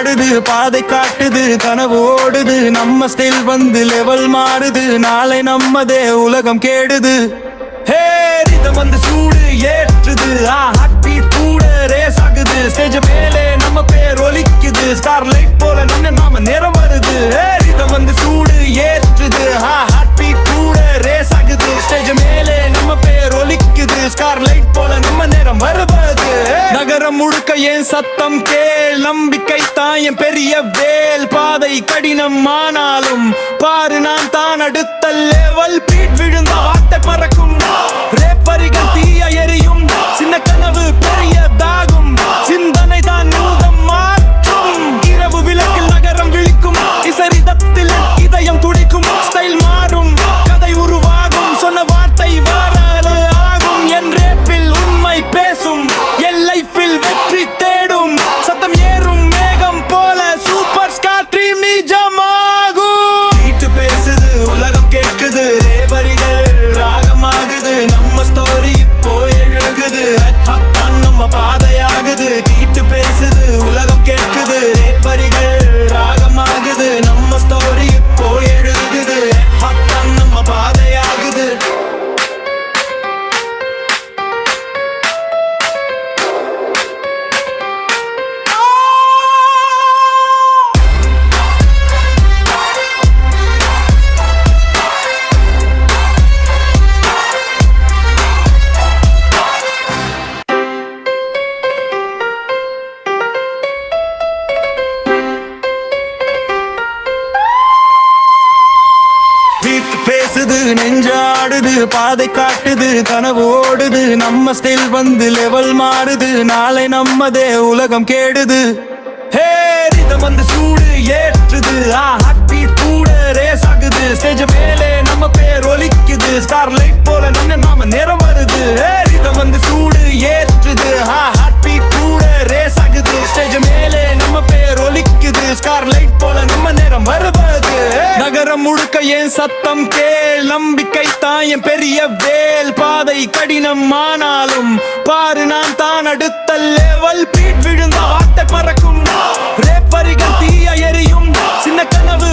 நெஞ்சாடுது பாதை காட்டுது கனவு ஓடுது நம்ம ஸ்டைல் வந்து லெவல் மாறுது நாளை நம்மதே உலகம் கேடுது ஹே ரிதம் வந்து சூடு ஏற்றுது ஹார்ட் பீட் கூட ரேஸ் ஆகுது ஸ்டேஜ் மேலே நம்ம பேர் ஒலிக்குது ஸ்டார்லைட் போல நாம நேரம் வருது ஹே ரிதம் வந்து சூடு ஏற்றுது ஹார்ட் பீட் கூட ரேஸ் ஆகுது ஸ்டேஜ் மேலே நம்ம பேர் ஒலிக்குது ஸ்டார்லைட் போல நம்ம நேரம் வருவது நகரம் முழுக்க என் சத்தம் கேள் நம்பிக்கை தான் என் பெரிய வேல் பாதை கடினம் ஆனாலும் பாரு நான் தான் அடுத்த லெவல் பீட் விழுந்த வார்த்தை பறக்கும் ரேப்பரிகள் தீய எரியும் சின்ன கனவு பெரியதாகும் சிந்தனை தான் நூதம் மாற்றும் இரவு விளக்கில் நகரம் விழிக்கும் இசரிதத்தில் இதயம் துடிக்கும் ஸ்டைல் மாறும் கதை உருவாகும் சொன்ன வார்த்தை வாராது ஆகும் என் ரேப்பில் உண்மை பேசும் என் லைஃபில் வெற்றி தேடும் சத்தம் ஏறும் மேகம் போல சூப்பர் ஸ்டார் ட்ரீம் நிஜமாகும் வீட்டு பேசுது உலகம் கேட்குது ரேவரிகள் ராகமாகுது நம்ம ஸ்டோரி இப்போ எழுகுது நம்ம பாதையாகுது வீட்டு பேசுது உலகம் கேட்குது ரேவரிகள் ராகமாகுது நம்ம ஸ்டோரி இப்போ எழுகுது நம்ம பாதையாகுது பேசுது நெஞ்சாடுது பாதை காட்டுது கனவு ஓடுது நம்ம ஸ்டைல் வந்து லெவல் மாறுது நாளை நம்மதே உலகம் கேடுது ஹே ரிதம் வந்து சூடு ஏற்றுது ஹார்ட் பீட் கூட ரேஸ் ஆகுது ஸ்டேஜ் மேலே நம்ம பேர் ஒலிக்குது ஸ்டார்லைட் போல நாம நேரம் வருது ஹே ரிதம் வந்து சூடு ஏற்றுது ஹார்ட் பீட் கூட ரேஸ் ஆகுது ஸ்டேஜ் மேலே நம்ம பேர் ஒலிக்குது ஸ்டார்லைட் போல நம்ம நேரம் வருவது நகரம் முழுக்க என் சத்தம் கேள் நம்பிக்கை தான் என் பெரிய வேல் பாதை கடினம் ஆனாலும் பாரு நான் தான் அடுத்த லெவல் பீட் விழுந்த வார்த்தை பறக்கும் ரேப்பரிகள் தீய எரியும் சின்ன கனவு